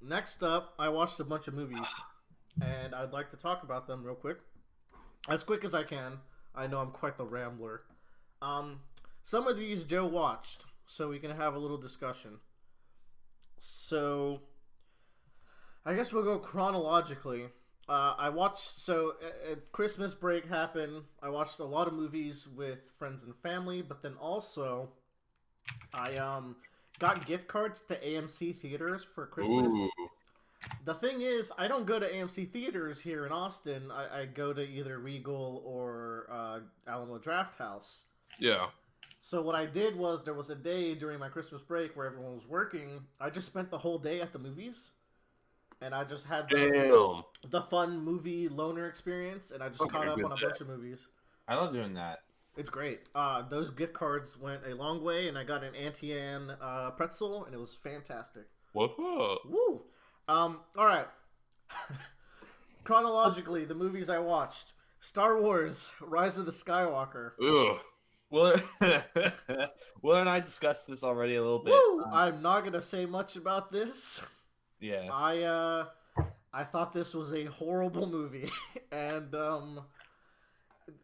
Next up, I watched a bunch of movies, and I'd like to talk about them real quick as I can. I know I'm quite the rambler. Um, some of these Joe watched, so we can have a little discussion. So, I guess we'll go chronologically. I watched Christmas break happened. I watched a lot of movies with friends and family, but then also I got gift cards to AMC theaters for Christmas. Ooh, The thing is, I don't go to AMC theaters here in Austin. I go to either Regal or Alamo Draft House. yeah. So what I did was there was a day during my Christmas break where everyone was working. I just spent the whole day at the movies, and I just had Damn. the fun movie loaner experience, and I just Okay, caught up good on a day. bunch of movies. I love doing that. It's great. Those gift cards went a long way, and I got an Auntie Anne pretzel, and it was fantastic. What up? Woo! All right. Chronologically, the movies I watched: Star Wars: Rise of the Skywalker. Ugh. Will and I discussed this already a little bit. Woo! I'm not gonna say much about this. Yeah. I thought this was a horrible movie, and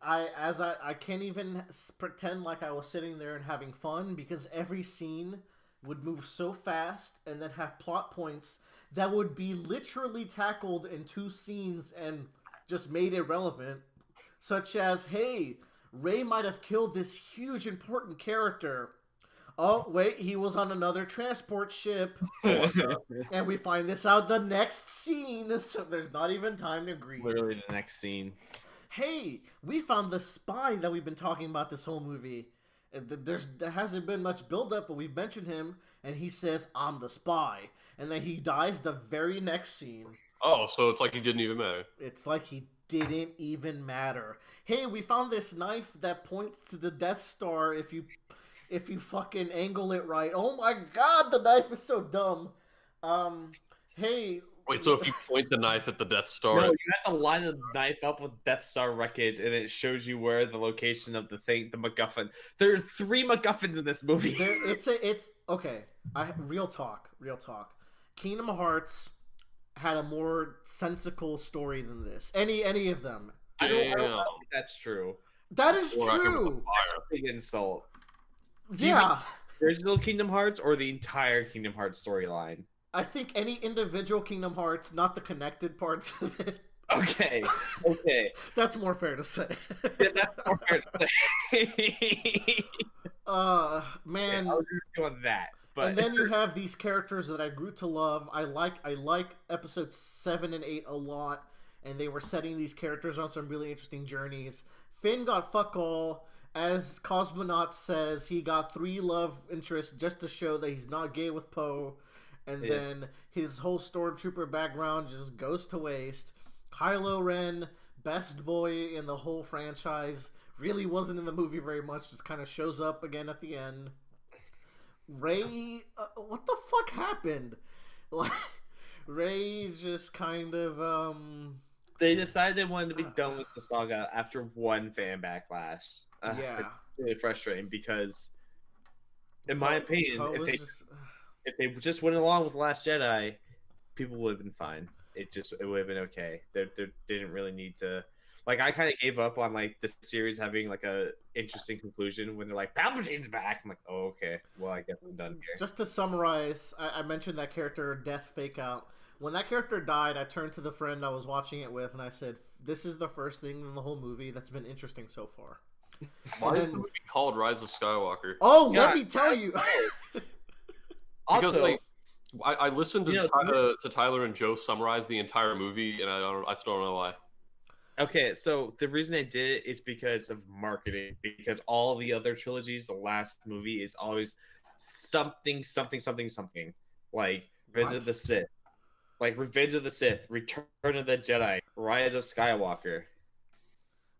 I can't even pretend like I was sitting there and having fun because every scene would move so fast and then have plot points that would be literally tackled in two scenes and just made irrelevant, such as, hey, Ray might have killed this huge important character. Oh, wait, he was on another transport ship. And we find this out the next scene, so there's not even time to grieve. Literally the next scene. Hey, we found the spy that we've been talking about this whole movie. There hasn't been much build-up, but we've mentioned him, and he says, I'm the spy. And then he dies the very next scene. Oh, so it's like he didn't even matter. It's like he didn't even matter. Hey, we found this knife that points to the Death Star if you fucking angle it right. Oh my god, the knife is so dumb. Hey. Wait, so if you point the knife at the Death Star, No, you have to line the knife up with Death Star wreckage, and it shows you where the location of the thing, the MacGuffin. There are 3 MacGuffins in this movie. It's okay. Real talk. Kingdom Hearts had a more sensical story than this. Any of them. I don't damn. think that's true. That is Or I can true. put fire. Big insult. Yeah. Original Kingdom Hearts or the entire Kingdom Hearts storyline? I think any individual Kingdom Hearts, not the connected parts of it. Okay. That's more fair to say. Yeah, that's more fair to say. Man. Yeah, I'll agree with you on that. But And then you have these characters that I grew to love. I like episodes 7 and 8 a lot, and they were setting these characters on some really interesting journeys. Finn got fuck all. As Cosmonaut says, he got 3 love interests just to show that he's not gay with Poe. And Yes. then his whole Stormtrooper background just goes to waste. Kylo Ren, best boy in the whole franchise, really wasn't in the movie very much, just kind of shows up again at the end. Ray, what the fuck happened? Like, Ray just kind of, they decided they wanted to be done with the saga after one fan backlash. yeah. It's really frustrating because, in my opinion, Poe if was they just- just went along with Last Jedi, people would have been fine. It would have been okay. They didn't really need to. Like, I kind of gave up on like the series having like a interesting conclusion when they're like Palpatine's back. I'm like, oh okay, well I guess I'm done here. Just to summarize, I mentioned that character Death Fake Out. When that character died, I turned to the friend I was watching it with and I said, "This is the first thing in the whole movie that's been interesting so far." why And is then- the movie called Rise of Skywalker? Oh, Yeah, let me tell you. Because Also, like, I listened to You know, to Tyler and Joe summarize the entire movie, and I still don't know why. okay, so the reason I did it is because of marketing. Because all the other trilogies, the last movie is always something. Like Revenge of the What? Sith, Return of the Jedi, Rise of Skywalker.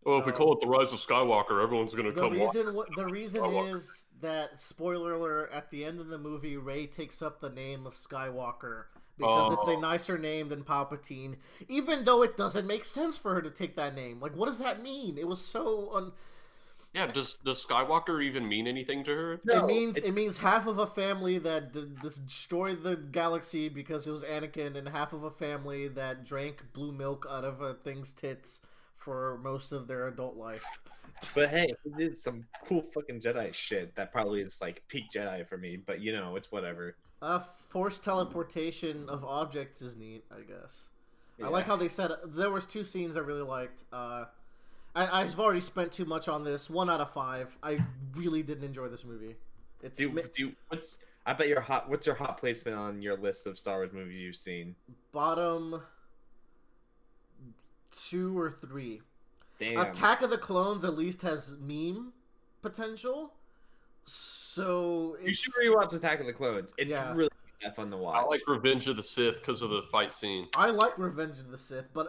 Well, if we call it the Rise of Skywalker, everyone's gonna come watch. The reason Skywalker. is that, spoiler alert, at the end of the movie, Rey takes up the name of Skywalker because it's a Oh. nicer name than Palpatine, even though it doesn't make sense for her to take that name. Like, what does that mean? It was so Yeah, does Skywalker even mean anything to her? No, it means half of a family that destroyed the galaxy because it was Anakin, and half of a family that drank blue milk out of a thing's tits for most of their adult life. But hey, he did some cool fucking Jedi shit that probably is like peak Jedi for me. But it's whatever. Force teleportation of objects is neat, I guess. Yeah. I like how they said there was 2 scenes I really liked. I've already spent too much on this. 1 out of 5. I really didn't enjoy this movie. I bet your what's your hot placement on your list of Star Wars movies you've seen? Bottom 2 or 3. Damn. Attack of the Clones at least has meme potential. So You should rewatch Attack of the Clones. It's really fun to watch. I like Revenge of the Sith because of the fight scene. I like Revenge of the Sith, but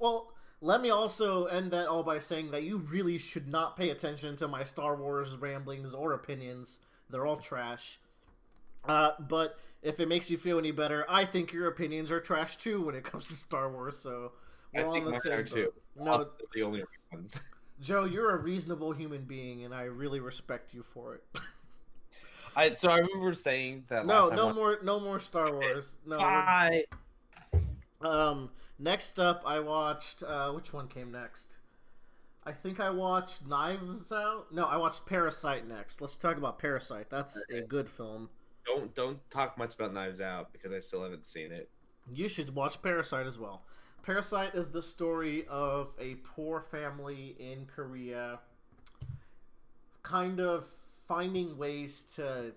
well, let me also end that all by saying that you really should not pay attention to my Star Wars ramblings or opinions. They're all trash. But if it makes you feel any better, I think your opinions are trash too when it comes to Star Wars. So we're on the same too. No, the only ones. Joe, you're a reasonable human being, and I really respect you for it. So I remember saying that. No more Star Wars. No. Bye. Next up, I watched. Which one came next? I think I watched Knives Out. No, I watched Parasite next. Let's talk about Parasite. That's a good film. Don't talk much about Knives Out because I still haven't seen it. You should watch Parasite as well. Parasite is the story of a poor family in Korea kind of finding ways to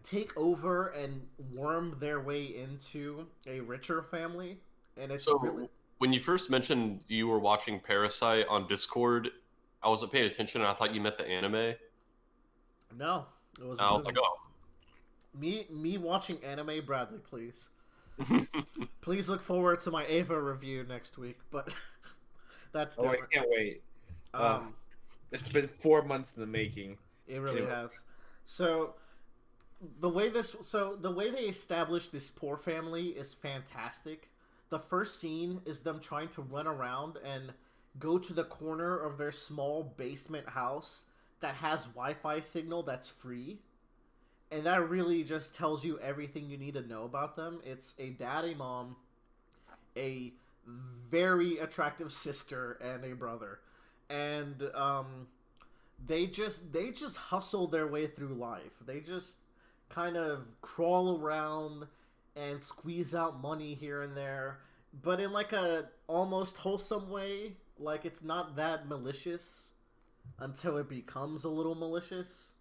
take over and worm their way into a richer family. And it's when you first mentioned you were watching Parasite on Discord, I wasn't paying attention and I thought you meant the anime. No, it was. I was like, oh. Me watching anime, Bradley, please. Please look forward to my Ava review next week, but that's different. I can't wait. It's been 4 months in the making. It really has. So the way they establish this poor family is fantastic. The first scene is them trying to run around and go to the corner of their small basement house that has Wi-Fi signal that's free. And that really just tells you everything you need to know about them. It's a dad, a mom, a very attractive sister, and a brother. And they just hustle their way through life. They just kind of crawl around and squeeze out money here and there, but in like a almost wholesome way. Like, it's not that malicious until it becomes a little malicious.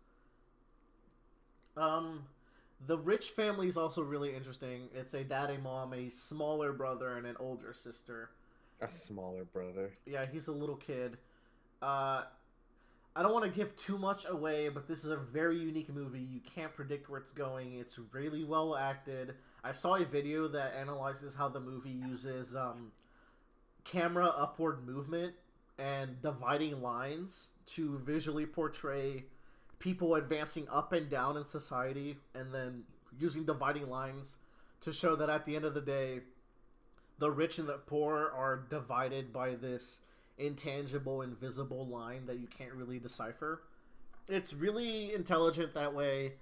The rich family is also really interesting. It's a dad, a mom, a smaller brother, and an older sister. A smaller brother. Yeah, he's a little kid. I don't want to give too much away, but this is a very unique movie. You can't predict where it's going. It's really well acted. I saw a video that analyzes how the movie uses camera upward movement and dividing lines to visually portray people advancing up and down in society, and then using dividing lines to show that at the end of the day, the rich and the poor are divided by this intangible, invisible line that you can't really decipher. It's really intelligent that way.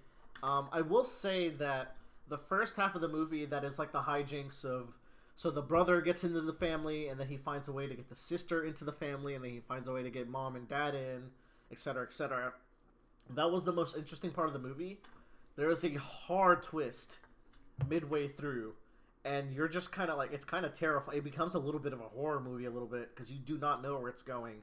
I will say that the first half of the movie, that is like the hijinks of, so the brother gets into the family, and then he finds a way to get the sister into the family, and then he finds a way to get mom and dad in, etc., etc. That was the most interesting part of the movie. There is a hard twist midway through, and you're just kind of like, it's kind of terrifying. It becomes a little bit of a horror movie a little bit, because you do not know where it's going.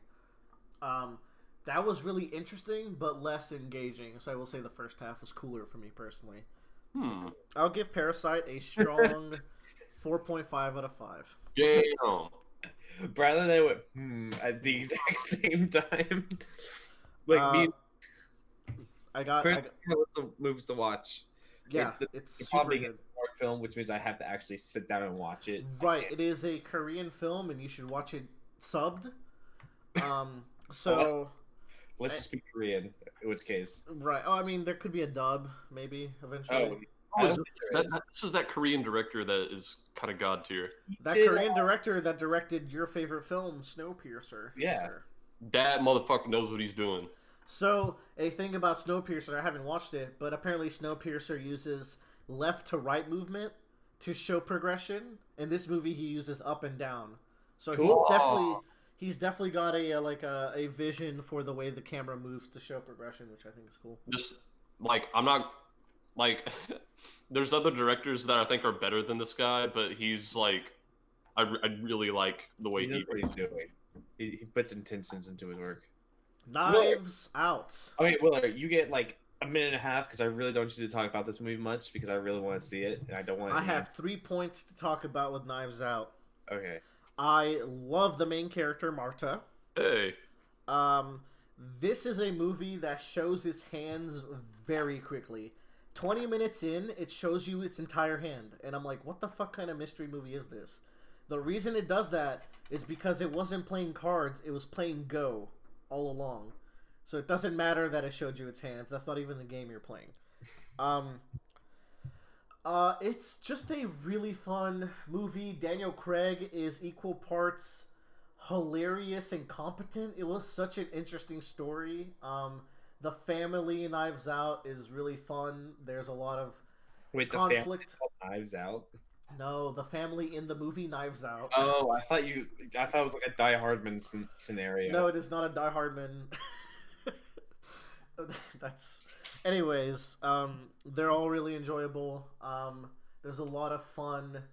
That was really interesting, but less engaging. So I will say the first half was cooler for me personally. I'll give Parasite a strong 4.5 out of 5. Damn. Brad and I went, at the exact same time. Like, me. I got the movies to watch. Yeah, it's super good. A film, which means I have to actually sit down and watch it. Right, it is a Korean film, and you should watch it subbed. So let's just speak Korean, in which case. Right. Oh, I mean, there could be a dub, maybe eventually. This is that Korean director that is kind of god tier. That Korean director that directed your favorite film, Snowpiercer. Yeah. That motherfucker knows what he's doing. So, a thing about Snowpiercer, I haven't watched it, but apparently Snowpiercer uses left to right movement to show progression. In this movie, he uses up and down. So Cool. he's definitely got a vision for the way the camera moves to show progression, which I think is cool. Just like I'm not like there's other directors that I think are better than this guy, but he's like I really like the way He knows he. what he's doing. He puts intentions into his work. Knives Out. Okay, Willard, you get like a minute and a half because I really don't want you to talk about this movie much because I really want to see it and I don't want. I have 3 points to talk about with Knives Out. Okay. I love the main character, Marta. Hey, This is a movie that shows its hands very quickly. 20 minutes in, it shows you its entire hand. And I'm like, what the fuck kind of mystery movie is this? The reason it does that is because it wasn't playing cards, it was playing Go all along. So it doesn't matter that it showed you its hands. That's not even the game you're playing. It's just a really fun movie. Daniel Craig is equal parts hilarious and competent. It was such an interesting story. The family Knives Out is really fun. There's a lot of conflict. Knives Out. No, the family in the movie Knives Out. Oh, I thought it was like a Die Hardman scenario. No, it is not a Die Hardman. That's. Anyways, they're all really enjoyable. There's a lot of fun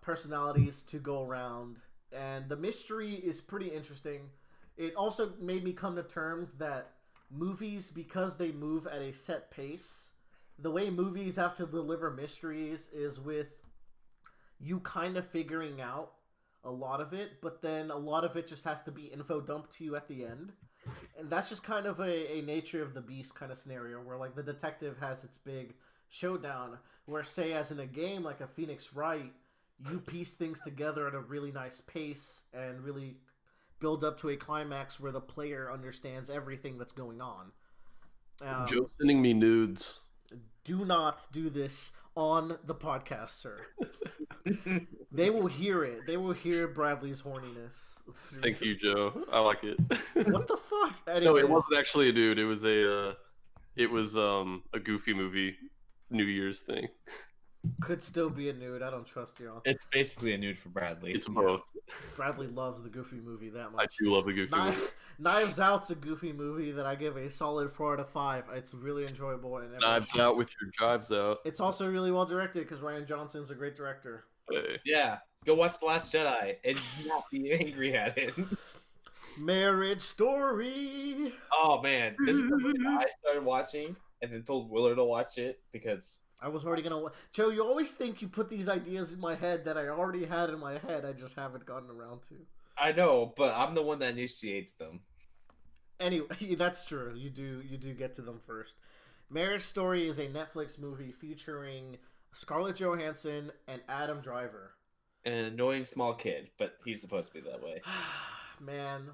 personalities to go around, and the mystery is pretty interesting. It also made me come to terms that movies, because they move at a set pace, the way movies have to deliver mysteries is with you kind of figuring out a lot of it, but then a lot of it just has to be info dumped to you at the end. And that's just kind of a nature of the beast kind of scenario where like the detective has its big showdown where, say, as in a game like a Phoenix Wright, you piece things together at a really nice pace and really build up to a climax where the player understands everything that's going on. Joe's sending me nudes. Do not do this on the podcast, sir. They will hear it. They will hear Bradley's horniness. Thank you, Joe. I like it. What the fuck? Anyways, No, it wasn't actually a dude. It was a Goofy movie New Year's thing. Could still be a nude. I don't trust y'all. It's basically a nude for Bradley. It's both. Bradley loves the Goofy movie that much. I do love the Goofy movie. Knives Out's a Goofy movie that I give a solid 4 out of 5. It's really enjoyable. And Knives Out with your drives out. It's also really well directed because Ryan Johnson's a great director. Hey. Yeah, go watch The Last Jedi and not be angry at it. Marriage Story. Oh man, this is the movie I started watching and then told Willard to watch it because I was already gonna. Joe, you always think you put these ideas in my head that I already had in my head. I just haven't gotten around to. I know, but I'm the one that initiates them. Anyway, that's true. You do get to them first. Marriage Story is a Netflix movie featuring Scarlett Johansson and Adam Driver. An annoying small kid, but he's supposed to be that way. Man,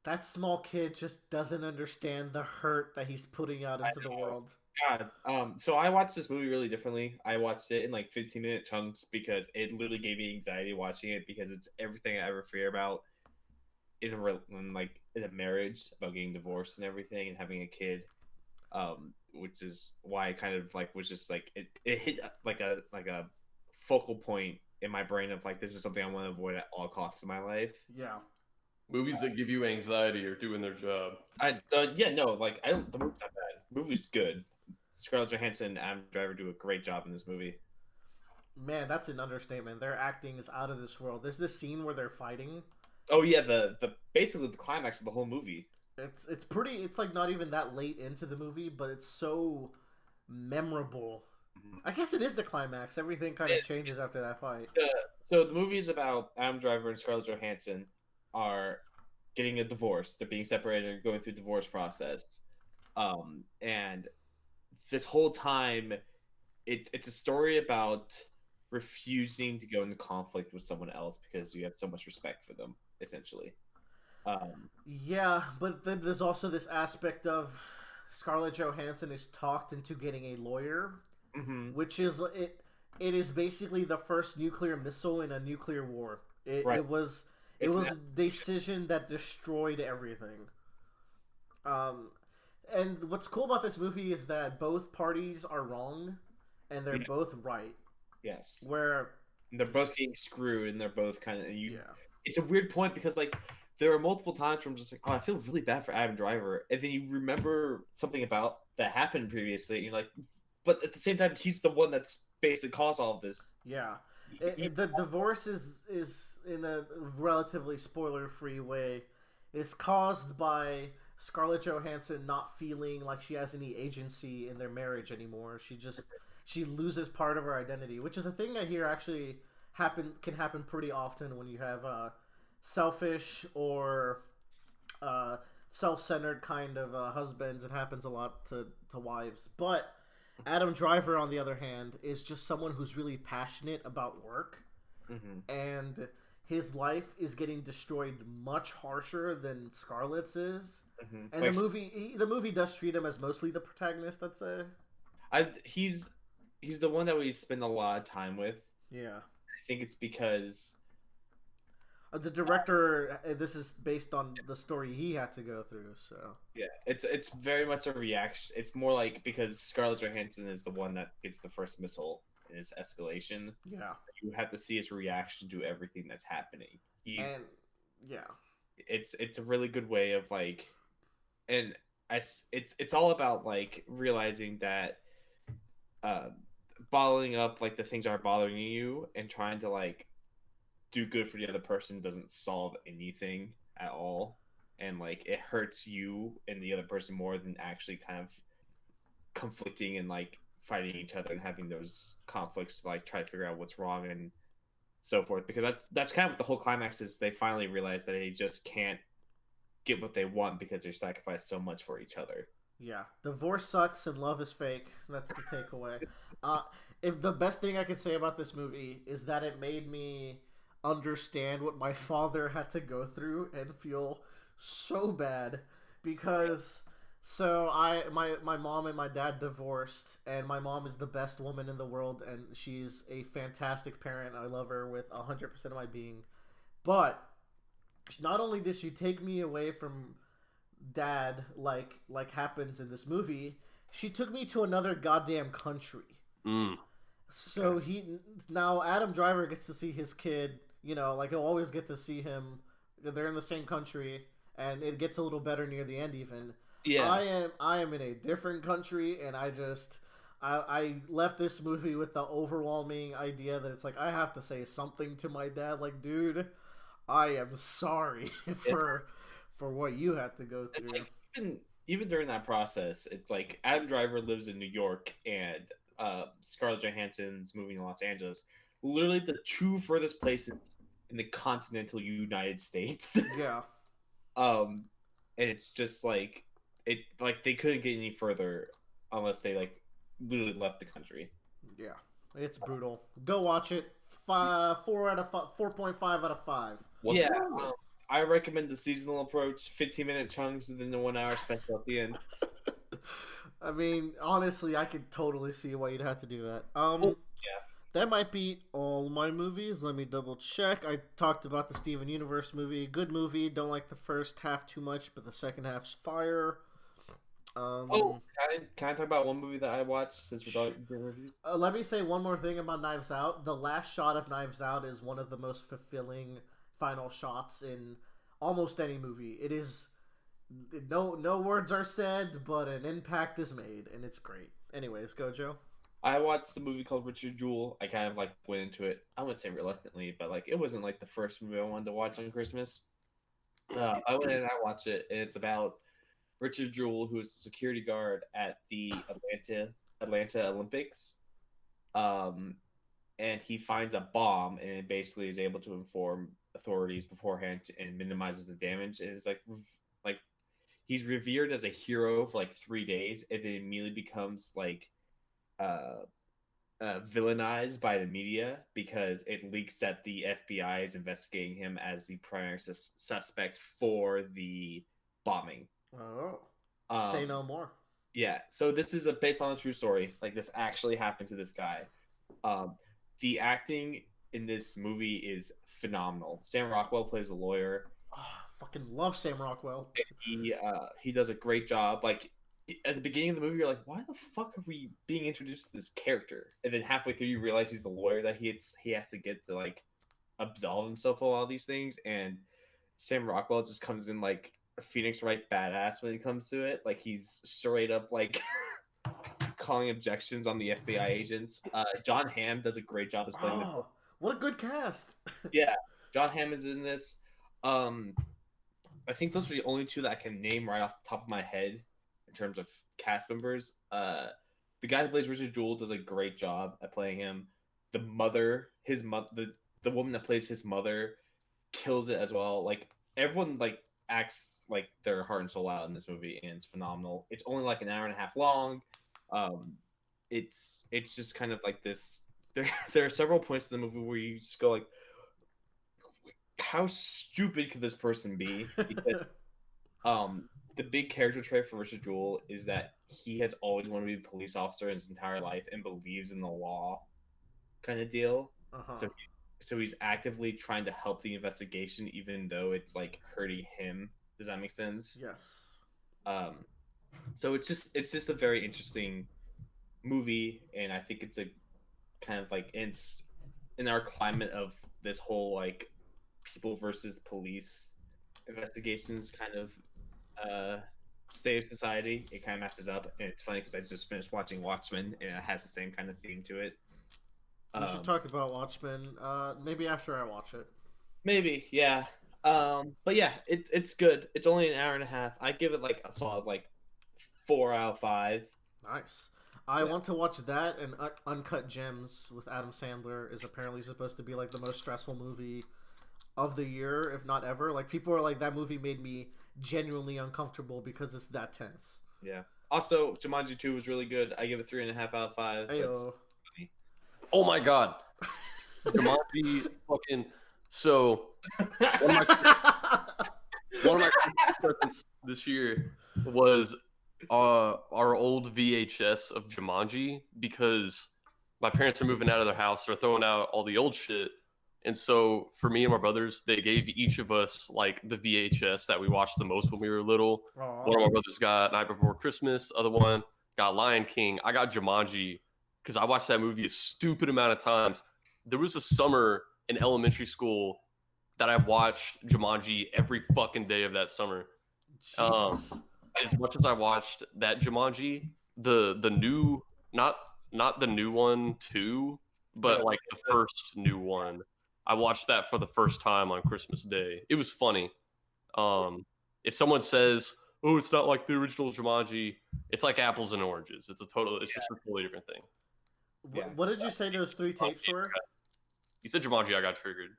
that small kid just doesn't understand the hurt that he's putting out into the world. God, so I watched this movie really differently. I watched it in like 15-minute chunks because it literally gave me anxiety watching it because it's everything I ever fear about in a marriage, about getting divorced and everything and having a kid. Which is why I kind of like was just like it hit like a focal point in my brain of like this is something I want to avoid at all costs in my life. Yeah. Movies that give you anxiety are doing their job. The movie's not bad. The movie's good. Scarlett Johansson and Adam Driver do a great job in this movie. Man, that's an understatement. Their acting is out of this world. There's this scene where they're fighting. Oh yeah, the basically the climax of the whole movie. It's pretty. It's like not even that late into the movie, but it's so memorable. I guess it is the climax. Everything kind of changes after that fight. So the movie is about Adam Driver and Scarlett Johansson are getting a divorce. They're being separated and going through the divorce process. And this whole time, it's a story about refusing to go into conflict with someone else because you have so much respect for them, essentially. Yeah, but then there's also this aspect of Scarlett Johansson is talked into getting a lawyer, which is it is basically the first nuclear missile in a nuclear war. It was a decision that destroyed everything. Um, and what's cool about this movie is that both parties are wrong, and they're Yeah. both right. Yes. Where And they're both getting screwed, and they're both kind of you. yeah, It's a weird point because like there are multiple times where I'm just like, oh, I feel really bad for Adam Driver, and then you remember something about that happened previously, and you're like, but at the same time, he's the one that's basically caused all of this. yeah. The divorce is in a relatively spoiler free way. Is caused by Scarlett Johansson not feeling like she has any agency in their marriage anymore. She loses part of her identity, which is a thing I hear actually can happen pretty often when you have selfish or uh, self-centered kind of husbands. It happens a lot to wives. But Adam Driver, on the other hand, is just someone who's really passionate about work, and his life is getting destroyed much harsher than Scarlett's is. And Like, the movie does treat him as mostly the protagonist, I'd say. he's the one that we spend a lot of time with. Yeah. I think it's because The director, this is based on the story he had to go through, so. yeah, it's very much a reaction. It's more like because Scarlett Johansson is the one that gets the first missile in his escalation. Yeah. You have to see his reaction to everything that's happening. And, yeah. It's a really good way of like, and it's all about like realizing that, bottling up like the things that are bothering you and trying to like do good for the other person doesn't solve anything at all, and like it hurts you and the other person more than actually kind of conflicting and like fighting each other and having those conflicts to like try to figure out what's wrong and so forth, because that's kind of what the whole climax is. They finally realize that they just can't get what they want because they're sacrificed so much for each other. Yeah. Divorce sucks and love is fake. That's the takeaway. If the best thing I could say about this movie is that it made me understand what my father had to go through and feel so bad, because my mom and my dad divorced, and my mom is the best woman in the world, and she's a fantastic parent. I love her with 100% of my being. But not only did she take me away from dad like happens in this movie, she took me to another goddamn country. So now Adam Driver gets to see his kid, like he'll always get to see him. They're in the same country, and it gets a little better near the end even. Yeah. I am in a different country, and I left this movie with the overwhelming idea that it's like I have to say something to my dad, like, dude, I am sorry for what you had to go through. Like, even during that process, it's like Adam Driver lives in New York and Scarlett Johansson's moving to Los Angeles. Literally the two furthest places in the continental United States. Yeah. And it's just like they couldn't get any further unless they like literally left the country. Yeah, it's brutal. Go watch it. 4.5 out of 5. Yeah, I recommend the seasonal approach. 15-minute chunks and then the 1 hour special at the end. I mean, honestly, I could totally see why you'd have to do that. Yeah. That might be all my movies. Let me double check. I talked about the Steven Universe movie. Good movie. Don't like the first half too much, but the second half's fire. Can I talk about one movie that I watched since we're talking reviews? Let me say one more thing about Knives Out. The last shot of Knives Out is one of the most fulfilling final shots in almost any movie. It is no words are said, but an impact is made, and it's great. Anyways, go Joe. I watched the movie called Richard Jewell. I kind of like went into it, I wouldn't say reluctantly, but like it wasn't like the first movie I wanted to watch on Christmas. I went in and I watched it, and it's about Richard Jewell, who is a security guard at the Atlanta Olympics. And he finds a bomb and basically is able to inform authorities beforehand and minimizes the damage. And it's like he's revered as a hero for like 3 days, and then immediately becomes like villainized by the media because it leaks that the FBI is investigating him as the primary suspect for the bombing. Oh, say no more. Yeah, so this is based on a true story. Like, this actually happened to this guy. The acting in this movie is phenomenal. Sam Rockwell plays a lawyer. Oh, fucking love Sam Rockwell. He does a great job. Like at the beginning of the movie, you're like, why the fuck are we being introduced to this character? And then halfway through, you realize he's the lawyer that he has to get to like absolve himself of all these things. And Sam Rockwell just comes in like a Phoenix Wright badass when it comes to it. Like he's straight up like calling objections on the FBI agents. John Hamm does a great job as playing the. What a good cast! Yeah, John Hamm is in this. I think those are the only two that I can name right off the top of my head in terms of cast members. The guy who plays Richard Jewell does a great job at playing him. The mother, the woman that plays his mother, kills it as well. Like everyone like acts like their heart and soul out in this movie, and it's phenomenal. It's only like an hour and a half long. It's just kind of like this. There are several points in the movie where you just go like, how stupid could this person be? Because the big character trait for Richard Jewell is that he has always wanted to be a police officer his entire life and believes in the law, kind of deal. So he's actively trying to help the investigation, even though it's like hurting him. Does that make sense? Yes. So it's just a very interesting movie, and I think it's a kind of like it's in our climate of this whole like people versus police investigations kind of state of society. It kind of matches up, and it's funny because I just finished watching Watchmen, and it has the same kind of theme to it. We should talk about Watchmen maybe after I watch it. Maybe, yeah. But yeah, it's good. It's only an hour and a half. I give it like a solid like 4 out of 5. Nice. I want to watch that, and Uncut Gems with Adam Sandler is apparently supposed to be like the most stressful movie of the year, if not ever. Like people are like, that movie made me genuinely uncomfortable because it's that tense. Yeah. Also, Jumanji 2 was really good. I give it 3.5 out of 5. Ayo. Oh my god. Jumanji fucking so one of my presents this year was our old VHS of Jumanji, because my parents are moving out of their house. They're throwing out all the old shit. And so for me and my brothers, they gave each of us like the VHS that we watched the most when we were little. Aww. One of my brothers got Night Before Christmas. Other one got Lion King. I got Jumanji because I watched that movie a stupid amount of times. There was a summer in elementary school that I watched Jumanji every fucking day of that summer. Jesus. As much as I watched that Jumanji, the new, not the new one too, but like the first new one, I watched that for the first time on Christmas Day. It was funny. If someone says, "Oh, it's not like the original Jumanji," it's like apples and oranges. It's just a totally different thing. What did you say those 3 tapes were? You said Jumanji, I got triggered.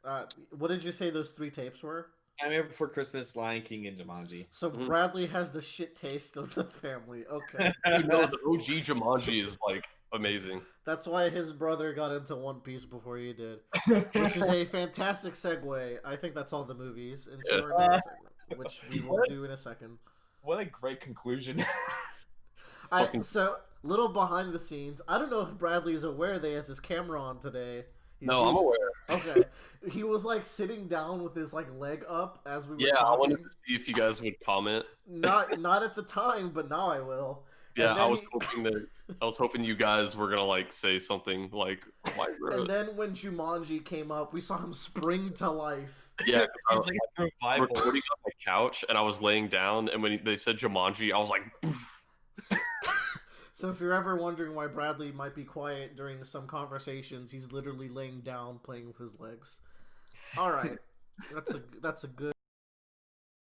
What did you say those 3 tapes were? Nightmare Before Christmas, Lion King, and Jumanji. So Bradley has the shit taste of the family. Okay. Dude, no, the OG Jumanji is like amazing. That's why his brother got into One Piece before he did, which is a fantastic segue. I think that's all the movies into our next segment, which we will do in a second. What a great conclusion. So, little behind the scenes. I don't know if Bradley is aware that he has his camera on today. No, I'm aware. Okay. He was like sitting down with his like leg up as we were talking. I wanted to see if you guys would comment. Not at the time, but now I will. Yeah, I was hoping you guys were gonna like say something like And then when Jumanji came up, we saw him spring to life. Yeah, I was like recording on my couch, and I was laying down, and when they said Jumanji, I was like, poof. So if you're ever wondering why Bradley might be quiet during some conversations, he's literally laying down playing with his legs. All right, that's a good